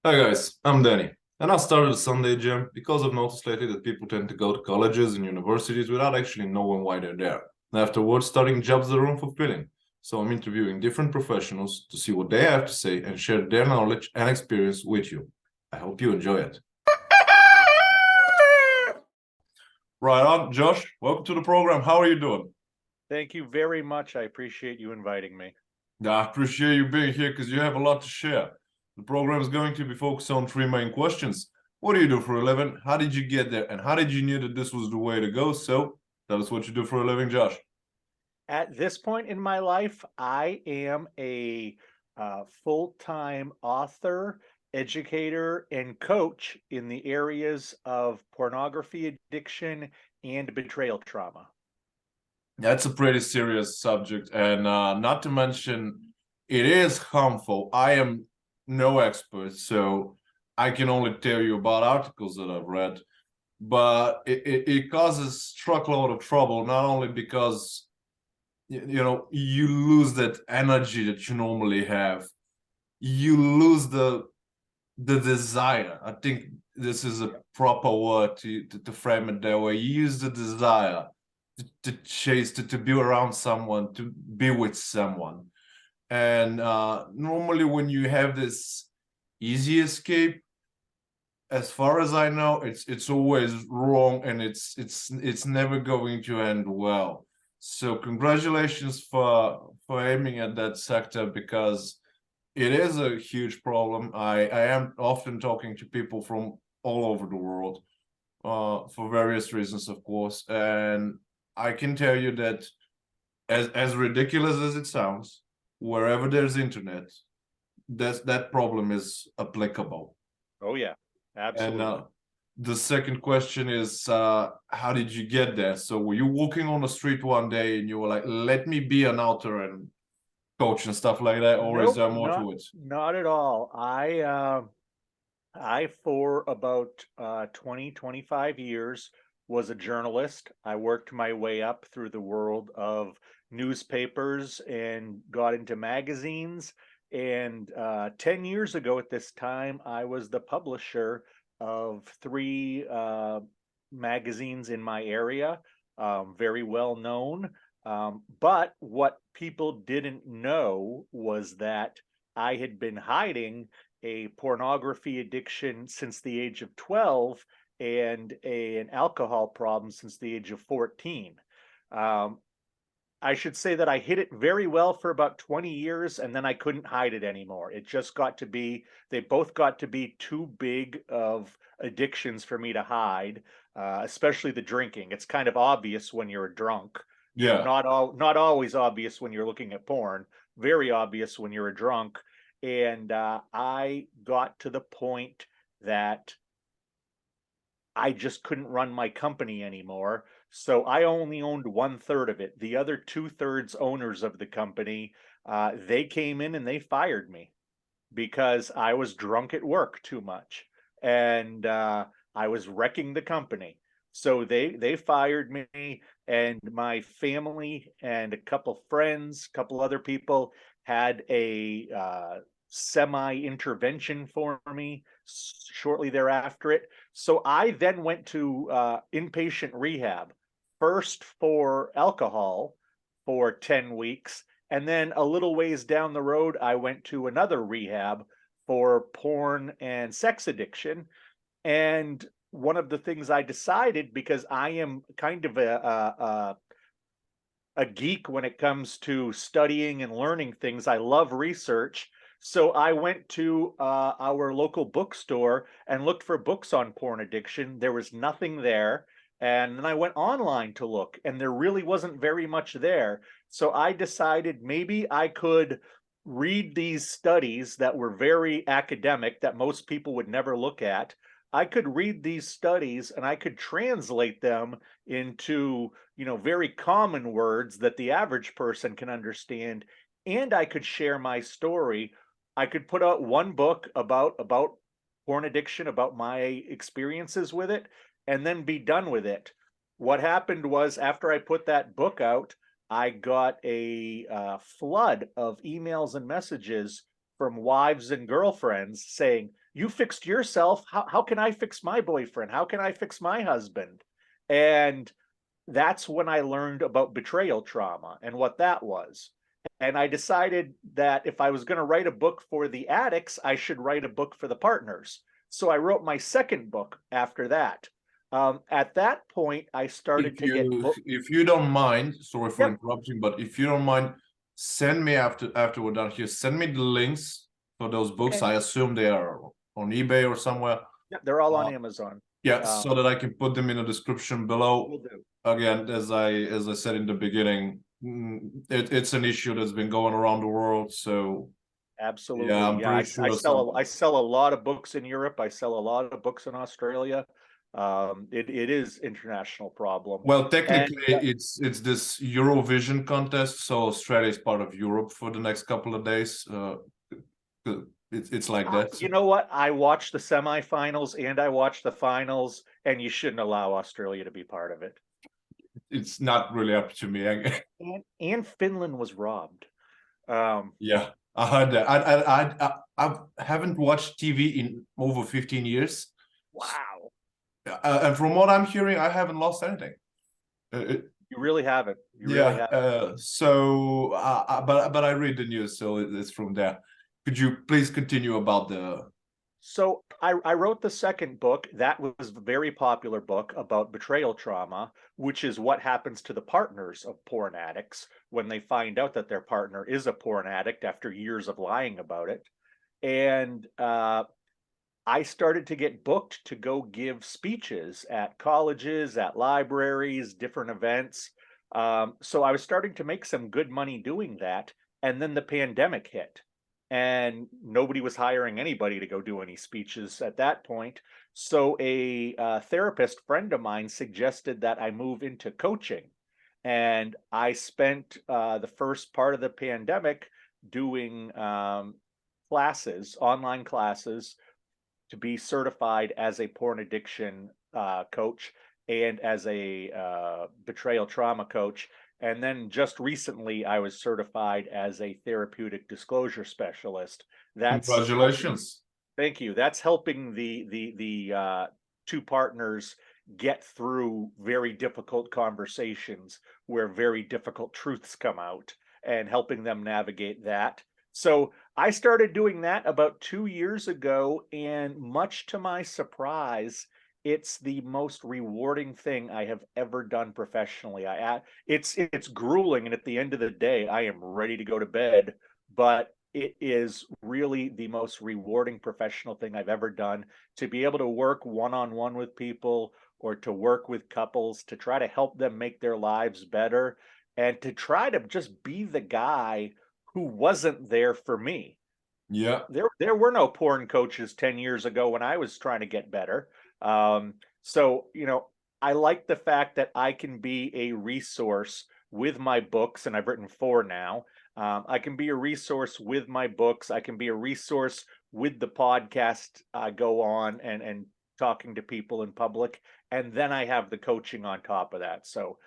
Hi guys, I'm Danny, and I started a Sunday gym because I've noticed lately that people tend to go to colleges and universities without actually knowing why they're there. And afterwards, starting jobs that are unfulfilling. So I'm interviewing different professionals to see what they have to say and share their knowledge and experience with you. I hope you enjoy it. Right on, Josh. Welcome to the program. How are you doing? Thank you very much. I appreciate you inviting me. I appreciate you being here because you have a lot to share. The program is going to be focused on three main questions. What do you do for a living? How did you get there? And how did you know that this was the way to go? So tell us what you do for a living, Josh. At this point in my life, I am a full-time author, educator, and coach in the areas of pornography addiction and betrayal trauma. That's a pretty serious subject, and not to mention, it is harmful. I am no expert, so I can only tell you about articles that I've read, but it causes truckload of trouble, not only because you lose that energy that you normally have, you lose the desire. I think this is a proper word to frame it that way. You use the desire to chase, to be around someone, to be with someone. And normally when you have this easy escape, as far as I know, it's always wrong, and it's never going to end well. So congratulations for aiming at that sector, because it is a huge problem. I am often talking to people from all over the world, for various reasons, of course, and I can tell you that as ridiculous as it sounds, wherever there's internet, that problem is applicable. Oh yeah, And absolutely. the second question is, how did you get there? So were you walking on the street one day and you were like, "Let me be an author and coach and stuff like that," or is Nope, there more not to it? not at all. I for about 20, 25 years was a journalist. I worked my way up through the world of newspapers and got into magazines. And 10 years ago at this time, I was the publisher of three magazines in my area, very well known. But what people didn't know was that I had been hiding a pornography addiction since the age of 12 and an alcohol problem since the age of 14. Um, I should say that I hid it very well for about 20 years and then I couldn't hide it anymore. It just got to be, they both got to be too big of addictions for me to hide, especially the drinking. It's kind of obvious when you're a drunk. Yeah. Not always obvious when you're looking at porn, very obvious when you're a drunk. And I got to the point that I just couldn't run my company anymore. So I only owned one third of it. The other two-thirds owners of the company, they came in and they fired me because I was drunk at work too much, and I was wrecking the company. So they fired me, and my family and a couple friends, a couple other people had a semi intervention for me shortly thereafter it. So I then went to inpatient rehab, first for alcohol for 10 weeks, and then a little ways down the road, I went to another rehab for porn and sex addiction. And one of the things I decided, because I am kind of a geek when it comes to studying and learning things, I love research. So I went to our local bookstore and looked for books on porn addiction. There was nothing there. And then I went online to look, and there really wasn't very much there. So I decided maybe I could read these studies that were very academic, that most people would never look at. I could read these studies and I could translate them into, very common words that the average person can understand, and I could share my story. I could put out one book about porn addiction, about my experiences with it, and then be done with it. What happened was, after I put that book out, I got a flood of emails and messages from wives and girlfriends saying, you fixed yourself. How can I fix my boyfriend? How can I fix my husband? And that's when I learned about betrayal trauma and what that was. And I decided that if I was going to write a book for the addicts, I should write a book for the partners. So I wrote my second book after that. At that point, I started to get book. If you don't mind, sorry for Yep. interrupting, but if you don't mind, send me after we're done here, send me the links for those books. Okay. I assume they are on eBay or somewhere. Yep, they're all on Uh, Amazon. yeah, so that I can put them in the description below. Will do. Again, as I said in the beginning, it's an issue that's been going around the world. So Absolutely. yeah, I'm Yeah, pretty sure I sell a lot of books in Europe. I sell a lot of books in Australia. It is international problem. well, And technically, it's this Eurovision contest, so Australia is part of Europe for the next couple of days. It's like that. you know what? I watched the semifinals and I watched the finals, and you shouldn't allow Australia to be part of it. It's not really up to me. And Finland was robbed. Um, Yeah, I heard that. I haven't watched TV in over 15 years, wow. and from what I'm hearing, I haven't lost anything. You really haven't. You really Yeah. haven't. But I read the news, so it's from there. Could you please continue about the? So I wrote the second book. That was a very popular book about betrayal trauma, which is what happens to the partners of porn addicts when they find out that their partner is a porn addict after years of lying about it. And I started to get booked to go give speeches at colleges, at libraries, different events. So I was starting to make some good money doing that. And then the pandemic hit, and nobody was hiring anybody to go do any speeches at that point. So a therapist friend of mine suggested that I move into coaching. And I spent the first part of the pandemic doing classes, online classes, to be certified as a porn addiction coach and as a betrayal trauma coach. And then just recently, I was certified as a therapeutic disclosure specialist. That's helping. Congratulations. Thank you. That's helping the two partners get through very difficult conversations where very difficult truths come out, and helping them navigate that. So I started doing that about 2 years ago, and much to my surprise, it's the most rewarding thing I have ever done professionally. It's grueling, and at the end of the day, I am ready to go to bed, but it is really the most rewarding professional thing I've ever done, to be able to work one-on-one with people, or to work with couples, to try to help them make their lives better, and to try to just be the guy who wasn't there for me. Yeah. There were no porn coaches 10 years ago when I was trying to get better. So, I like the fact that I can be a resource with my books, and I've written 4 now. I can be a resource with my books. I can be a resource with the podcast I go on, and talking to people in public. And then I have the coaching on top of that. So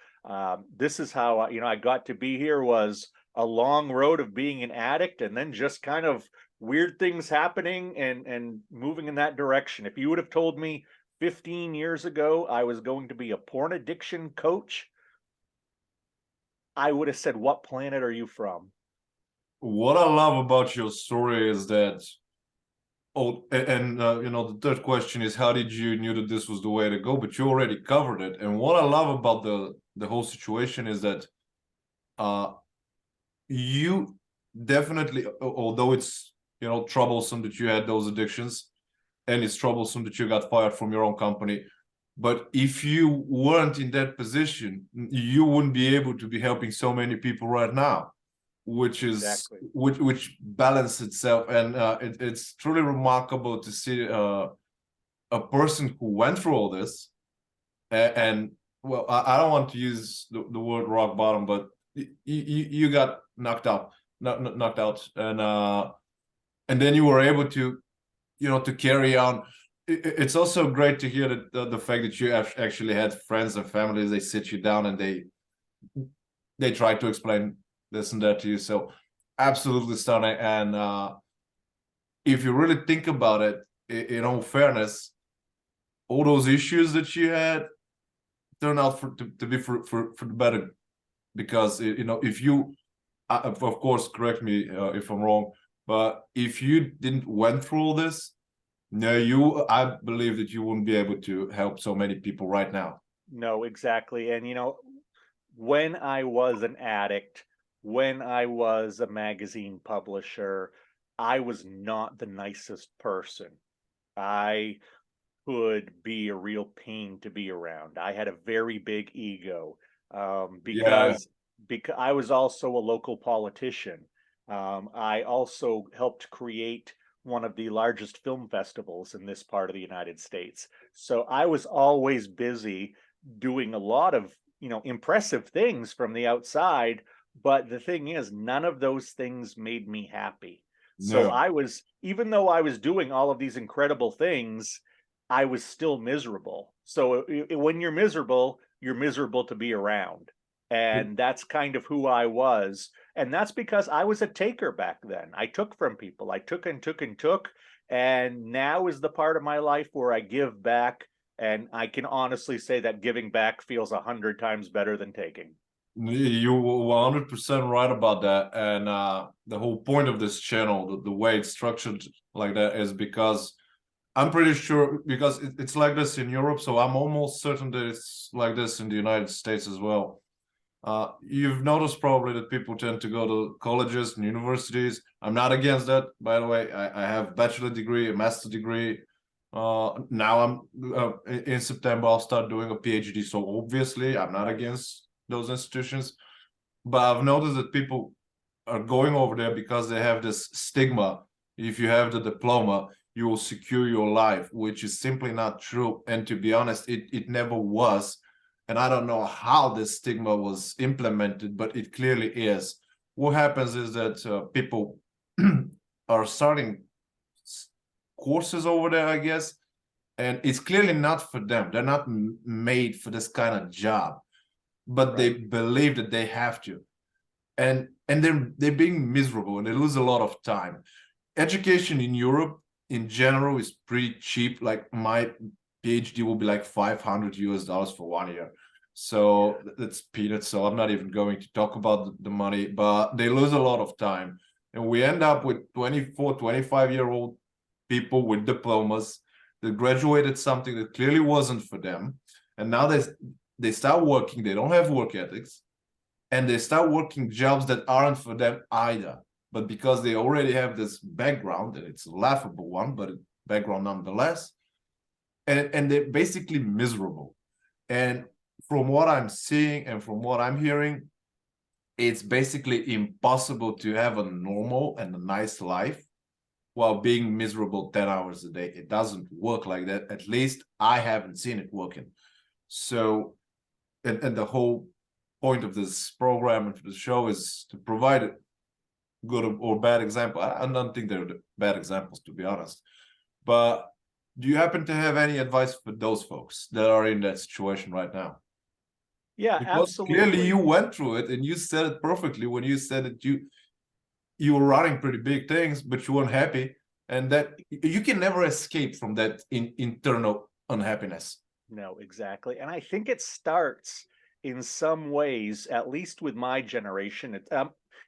this is how I got to be here. Was a long road of being an addict, and then just kind of weird things happening and moving in that direction. If you would have told me 15 years ago I was going to be a porn addiction coach, I would have said, "What planet are you from?" What I love about your story is that, the third question is, how did you knew that this was the way to go? But you already covered it. And what I love about the whole situation is that you definitely, although it's troublesome that you had those addictions, and it's troublesome that you got fired from your own company, but if you weren't in that position, you wouldn't be able to be helping so many people right now, which is Exactly. which balance itself. And it's truly remarkable to see a person who went through all this, and well, I don't want to use the word rock bottom, but you got knocked out, knocked out, and then you were able to to carry on. It's also great to hear that the fact that you have actually had friends and families, they sit you down and they try to explain this and that to you. So absolutely stunning. And if you really think about it, in all fairness, all those issues that you had turned out to be for the better, because you know, if you, of course, correct me if I'm wrong, but if you didn't went through all this, no, I believe that you wouldn't be able to help so many people right now. No, exactly. And you know, when I was an addict, when I was a magazine publisher, I was not the nicest person. I could be a real pain to be around. I had a very big ego, Yeah, because I was also a local politician. I also helped create one of the largest film festivals in this part of the United States. So I was always busy doing a lot of, you know, impressive things from the outside. But the thing is, none of those things made me happy. So no. I was, even though I was doing all of these incredible things, I was still miserable. So when you're miserable to be around. And that's kind of who I was. And that's because I was a taker back then. I took from people. I took and took and took. And now is the part of my life where I give back. And I can honestly say that giving back feels 100 times better than taking. You were 100% right about that. And the whole point of this channel, the way it's structured like that, is because I'm pretty sure, because it's like this in Europe, so I'm almost certain that it's like this in the United States as well. You've noticed probably that people tend to go to colleges and universities. I'm not against that, by the way. I have a bachelor degree, a master degree. Now in September I'll start doing a PhD. So obviously I'm not against those institutions, but I've noticed that people are going over there because they have this stigma. If you have the diploma, you will secure your life, which is simply not true. And to be honest, it never was. And I don't know how this stigma was implemented, but it clearly is. What happens is that people are starting courses over there, I guess, and it's clearly not for them. They're not made for this kind of job, but they Right. believe that they have to, and they're being miserable, and they lose a lot of time. Education in Europe in general is pretty cheap. Like my PhD will be like $500 for 1 year. So that's peanuts. So I'm not even going to talk about the money, but they lose a lot of time. And we end up with 24, 25-year-old people with diplomas that graduated something that clearly wasn't for them. And now they start working, they don't have work ethics, and they start working jobs that aren't for them either. But because they already have this background, and it's a laughable one, but a background nonetheless, and they're basically miserable. And from what I'm seeing and from what I'm hearing, it's basically impossible to have a normal and a nice life while being miserable 10 hours a day. It doesn't work like that. At least I haven't seen it working. So, and the whole point of this program and for the show is to provide a good or bad example. I don't think they're bad examples, to be honest. But do you happen to have any advice for those folks that are in that situation right now? Yeah, Because clearly you absolutely. went through it, and you said it perfectly when you said that you were running pretty big things, but you weren't happy, and that you can never escape from that internal unhappiness. No, exactly. And I think it starts in some ways, at least with my generation.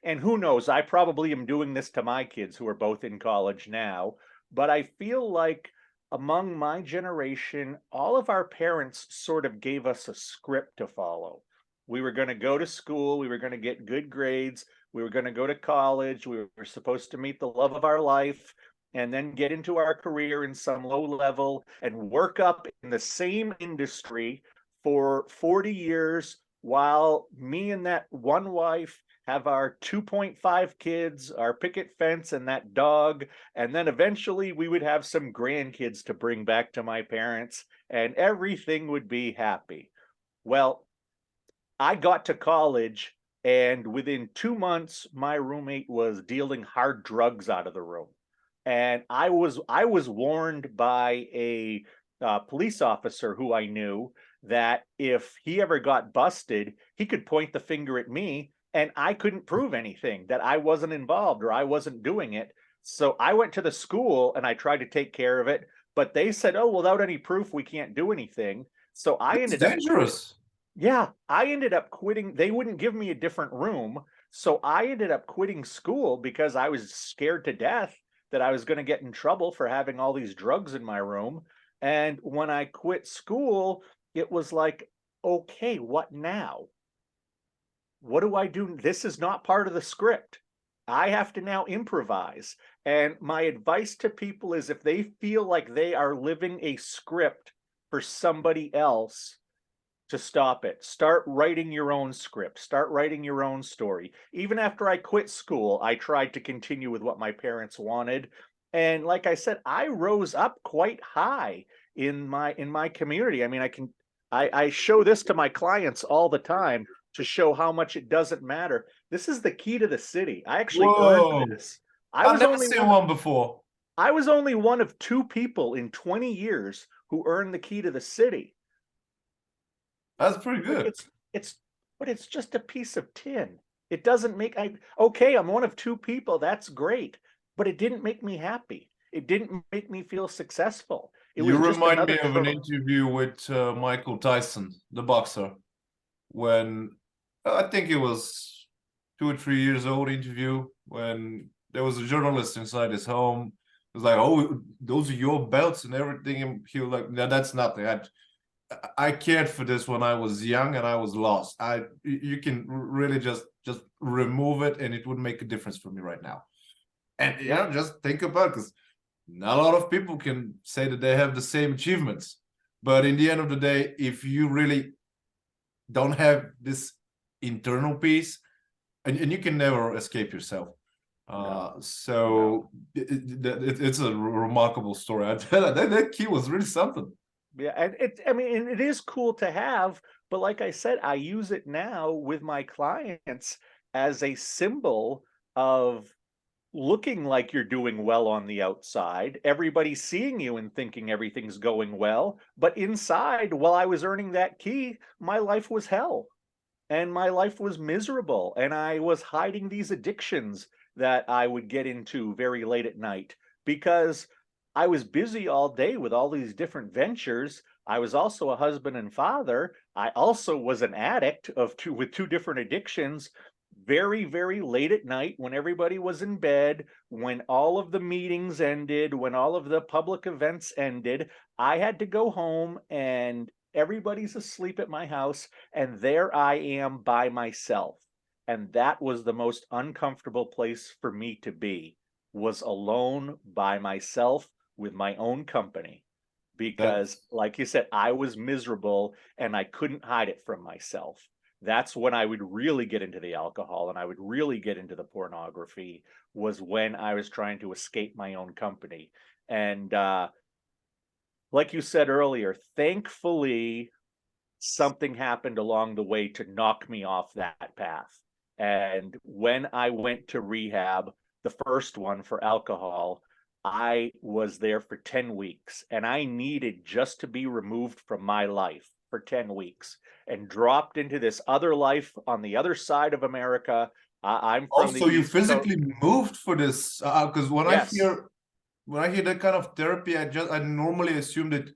And who knows, I probably am doing this to my kids who are both in college now. But I feel like among my generation, all of our parents sort of gave us a script to follow. We were going to go to school, we were going to get good grades, we were going to go to college, we were supposed to meet the love of our life, and then get into our career in some low level and work up in the same industry for 40 years while me and that one wife have our 2.5 kids, our picket fence, and that dog. And then eventually we would have some grandkids to bring back to my parents, and everything would be happy. Well, I got to college, and within 2 months, my roommate was dealing hard drugs out of the room. And I was warned by a police officer who I knew that if he ever got busted, he could point the finger at me, and I couldn't prove anything, that I wasn't involved or I wasn't doing it. So I went to the school and I tried to take care of it, but they said, "Oh, without any proof, we can't do anything." So I That's ended up quitting. dangerous. Yeah, I ended up quitting. They wouldn't give me a different room. So I ended up quitting school because I was scared to death that I was going to get in trouble for having all these drugs in my room. And when I quit school, it was like, okay, what now? What do I do? This is not part of the script. I have to now improvise. And my advice to people is if they feel like they are living a script for somebody else, to stop it. Start writing your own script. Start writing your own story. Even after I quit school, I tried to continue with what my parents wanted. And like I said, I rose up quite high in my community. I mean, I show this to my clients all the time to show how much it doesn't matter. This is the key to the city. I actually earned Whoa. this. I I've was never only seen one of one before. I was only one of two people in 20 years who earned the key to the city. That's pretty Like good. it's but it's just a piece of tin. It doesn't make I okay, I'm one of two people. That's great, but it didn't make me happy. It didn't make me feel successful. It You was just remind another me of an chore. interview with Michael Tyson, the boxer, when I think it was 2 or 3 years old interview when there was a journalist inside his home. It was like, "Oh, those are your belts and everything." And he was like, "No, that's nothing. I cared for this when I was young and I was lost. You can really just remove it and it would make a difference for me right now." And Yeah. just think about it, because not a lot of people can say that they have the same achievements. But in the end of the day, if you really don't have this internal peace, and you can never escape yourself. No. No. So it's a remarkable story. That key was really something. Yeah, and I mean, and it is cool to have, but like I said, I use it now with my clients as a symbol of looking like you're doing well on the outside, everybody seeing you and thinking everything's going well, but inside, while I was earning that key, my life was hell and my life was miserable and I was hiding these addictions that I would get into very late at night because I was busy all day with all these different ventures. I was also a husband and father. I also was an addict of two with two different addictions. Very, very late at night when everybody was in bed, when all of the meetings ended, when all of the public events ended, I had to go home and everybody's asleep at my house and there I am by myself. And that was the most uncomfortable place for me to be, was alone by myself with my own company. Because, That's like you said, I was miserable and I couldn't hide it from myself. That's when I would really get into the alcohol and I would really get into the pornography, was when I was trying to escape my own company. And like you said earlier, thankfully, something happened along the way to knock me off that path. And when I went to rehab, the first one for alcohol, I was there for 10 weeks and I needed just to be removed from my life for 10 weeks and dropped into this other life on the other side of America. I'm from the also you East Coast. physically moved for this, because Yes. when I hear that kind of therapy, I normally assume that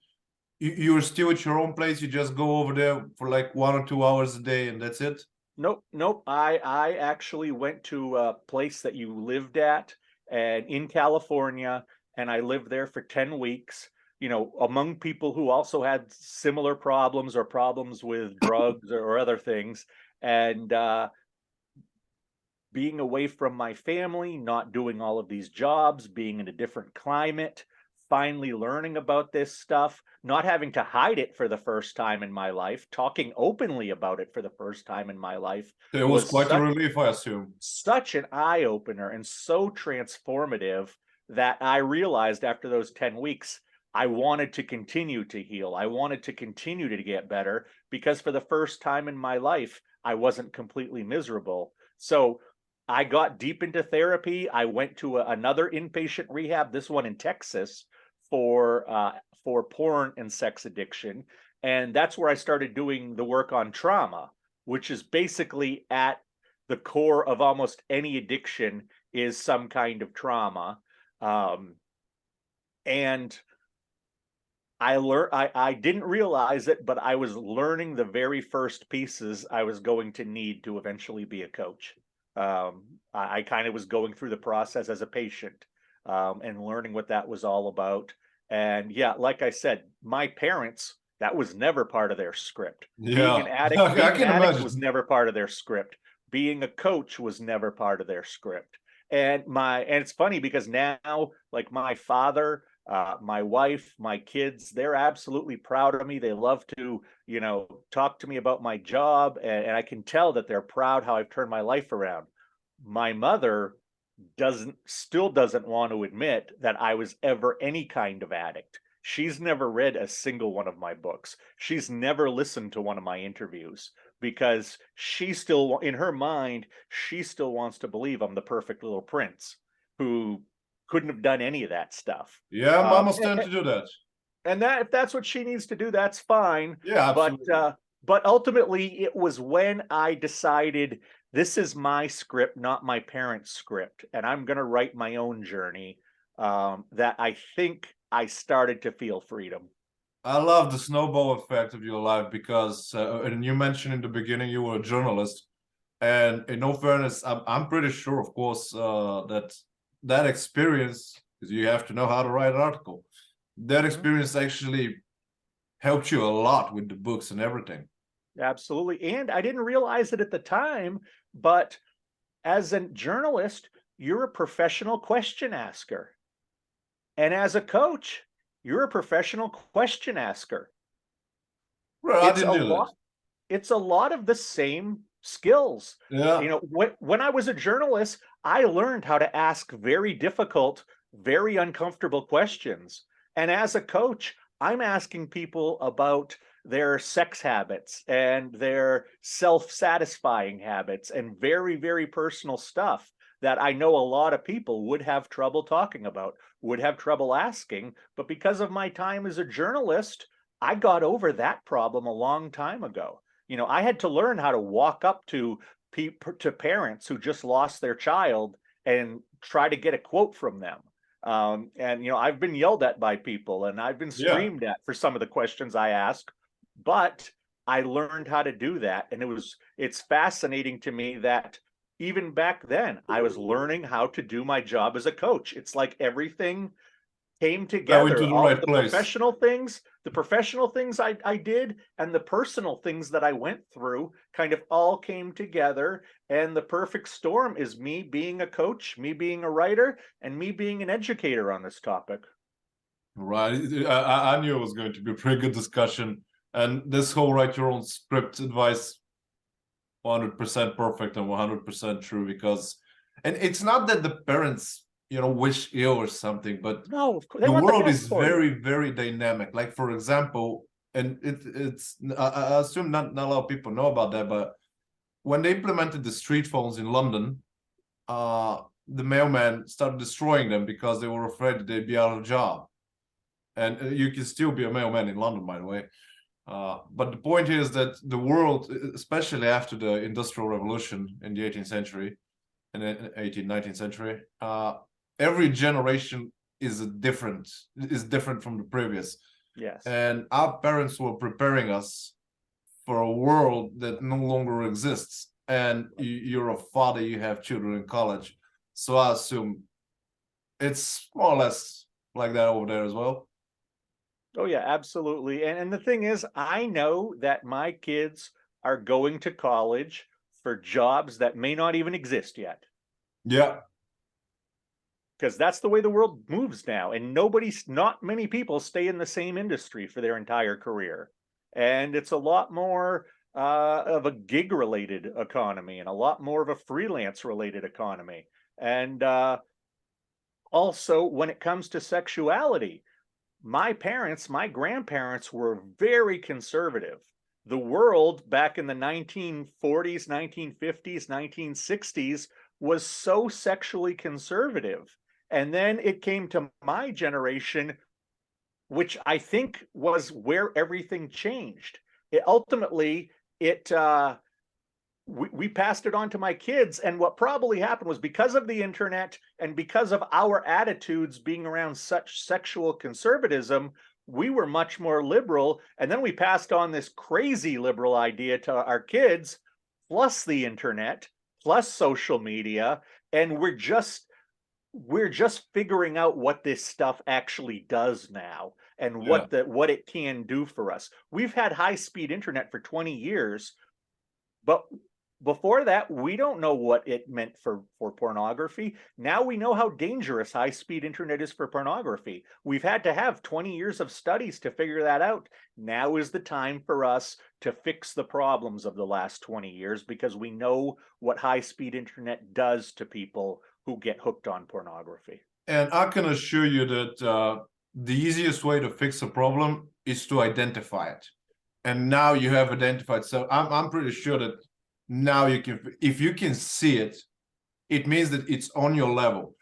you're still at your own place. You just go over there for like 1 or 2 hours a day, and that's it. Nope, nope. I actually went to a place that you lived at and in California, and I lived there for 10 weeks, you know, among people who also had similar problems or problems with drugs or other things. And being away from my family, not doing all of these jobs, being in a different climate, finally learning about this stuff, not having to hide it for the first time in my life, talking openly about it for the first time in my life It was was quite a relief, I assume. such an eye opener and so transformative that I realized after those 10 weeks, I wanted to continue to heal. I wanted to continue to get better because for the first time in my life, I wasn't completely miserable. So I got deep into therapy. I went to another inpatient rehab, this one in Texas, for porn and sex addiction, and that's where I started doing the work on trauma, which is basically at the core of almost any addiction is some kind of trauma. And I didn't realize it, but I was learning the very first pieces I was going to need to eventually be a coach. I kind of was going through the process as a patient, and learning what that was all about. And yeah, like I said, my parents, that was never part of their script. Yeah, I Being an can addict was imagine. never part of their script. Being a coach was never part of their script. And it's funny because now, like my father, my wife, my kids, they're absolutely proud of me. They love to, talk to me about my job, and I can tell that they're proud how I've turned my life around. My mother still doesn't want to admit that I was ever any kind of addict. She's never read a single one of my books. She's never listened to one of my interviews because she still, in her mind, she still wants to believe I'm the perfect little prince who couldn't have done any of that stuff. Yeah, Um, mamas tend to do that. and that if that's what she needs to do, that's fine. Yeah, But absolutely. ultimately, it was when I decided this is my script, not my parents' script, and I'm going to write my own journey. That I think I started to feel freedom. I love the snowball effect of your life because, and you mentioned in the beginning you were a journalist, and in all fairness, I'm pretty sure, of course, that that experience, because you have to know how to write an article, that Mhm. experience actually helped you a lot with the books and everything. Absolutely, and I didn't realize it at the time, but as a journalist, you're a professional question asker. And as a coach, you're a professional question asker. Well, I It's didn't a do that. lot it's a lot of the same skills. Yeah, When I was a journalist, I learned how to ask very difficult, very uncomfortable questions. And as a coach, I'm asking people about their sex habits and their self-satisfying habits and very, very personal stuff that I know a lot of people would have trouble talking about, would have trouble asking. But because of my time as a journalist, I got over that problem a long time ago. I had to learn how to walk up to parents who just lost their child and try to get a quote from them. And I've been yelled at by people and I've been yeah. screamed at for some of the questions I ask, but I learned how to do that. And it's fascinating to me that even back then I was learning how to do my job as a coach. It's like everything came Now into together. the All of right place. the professional things I did and the personal things that I went through kind of all came together. And the perfect storm is me being a coach, me being a writer, and me being an educator on this topic. Right. I knew it was going to be a pretty good discussion. And this whole write your own script advice, 100% perfect and 100% true because, and it's not that the parents, wish ill or something, but No, of course, they the want the world best is for you. very, very dynamic. Like, for example, and I assume not a lot of people know about that, but when they implemented the street phones in London, the mailman started destroying them because they were afraid that they'd be out of job. And you can still be a mailman in London, by the way. But the point is that the world, especially after the Industrial Revolution in the 18th century, in the 18th, 19th century, every generation is different from the previous. Yes. And our parents were preparing us for a world that no longer exists. And you're a father, you have children in college. So I assume it's more or less like that over there as well. Oh yeah, absolutely. And the thing is, I know that my kids are going to college for jobs that may not even exist yet. Yeah. Because that's the way the world moves now. And not many people stay in the same industry for their entire career. And it's a lot more of a gig related economy and a lot more of a freelance related economy. And also, when it comes to sexuality, my grandparents were very conservative. The world back in the 1940s, 1950s, 1960s was so sexually conservative. And then it came to my generation, which I think was where everything changed. It ultimately, it we passed it on to my kids. And what probably happened was because of the internet and because of our attitudes being around such sexual conservatism, we were much more liberal. And then we passed on this crazy liberal idea to our kids, plus the internet, plus social media. And we're just figuring out what this stuff actually does now and Yeah. what it can do for us. We've had high-speed internet for 20 years, but before that, we don't know what it meant for pornography. Now we know how dangerous high-speed internet is for pornography. We've had to have 20 years of studies to figure that out. Now is the time for us to fix the problems of the last 20 years because we know what high-speed internet does to people who get hooked on pornography. And I can assure you that the easiest way to fix a problem is to identify it. And now you have identified. So I'm pretty sure that now you can, if you can see it, it means that it's on your level.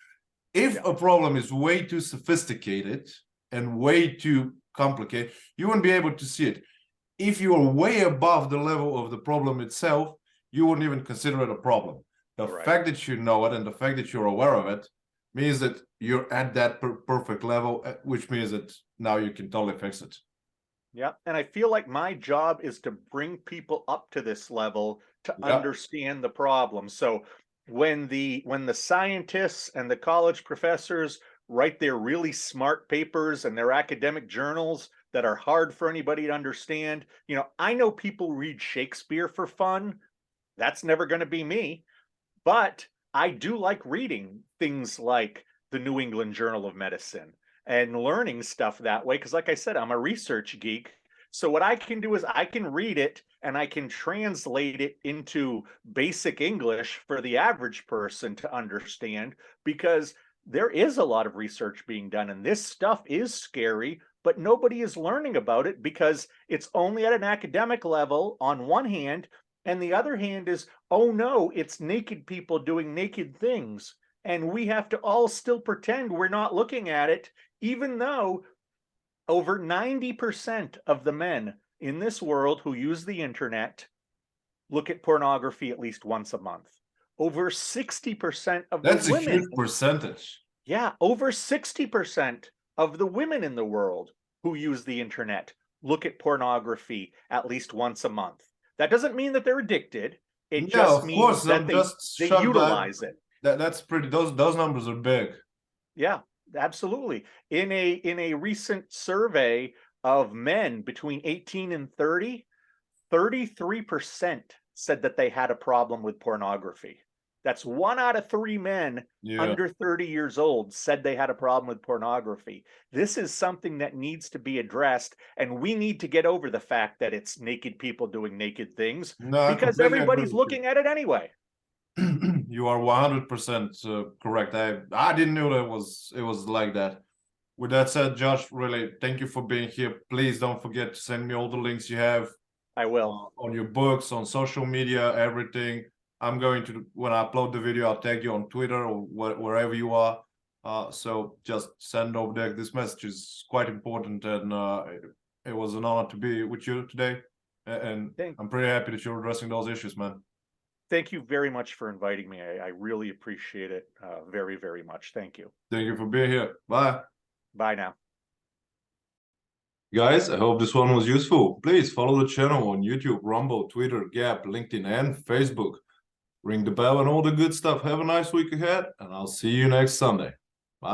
If a problem is way too sophisticated and way too complicated, you won't be able to see it. If you are way above the level of the problem itself, you wouldn't even consider it a problem. The fact that you know it and the fact that you're aware of it means that you're at that perfect level, which means that now you can totally fix it. Yeah, and I feel like my job is to bring people up to this level to understand the problem. So when the scientists and the college professors write their really smart papers and their academic journals that are hard for anybody to understand, you know, I know people read Shakespeare for fun. That's never going to be me. But I do like reading things like the New England Journal of Medicine and learning stuff that way. Because like I said, I'm a research geek. So what I can do is I can read it and I can translate it into basic English for the average person to understand, because there is a lot of research being done and this stuff is scary, but nobody is learning about it because it's only at an academic level on one hand. And the other hand is, oh no, it's naked people doing naked things. And we have to all still pretend we're not looking at it, even though over 90% of the men in this world who use the internet look at pornography at least once a month. Over 60% of the women. That's a huge percentage. Yeah, over 60% of the women in the world who use the internet look at pornography at least once a month. That doesn't mean that they're addicted. It just means that they utilize it. That's pretty. Those numbers are big. Yeah, absolutely. In a recent survey of men between 18 and 30, 33% said that they had a problem with pornography. That's 1 out of 3 men under 30 years old said they had a problem with pornography. This is something that needs to be addressed, and we need to get over the fact that it's naked people doing naked things, because everybody's looking at it anyway. You are 100% correct. I didn't know that it was like that. With that said, Josh, really thank you for being here. Please don't forget to send me all the links you have. I will. On your books, on social media, everything. I'm going to, when I upload the video, I'll tag you on Twitter or wherever you are. So just send over there. This message is quite important, and it was an honor to be with you today. And I'm pretty happy that you're addressing those issues, man. Thank you very much for inviting me. I really appreciate it very, very much. Thank you. Thank you for being here. Bye. Bye now. Guys, I hope this one was useful. Please follow the channel on YouTube, Rumble, Twitter, Gap, LinkedIn, and Facebook. Ring the bell and all the good stuff. Have a nice week ahead, and I'll see you next Sunday.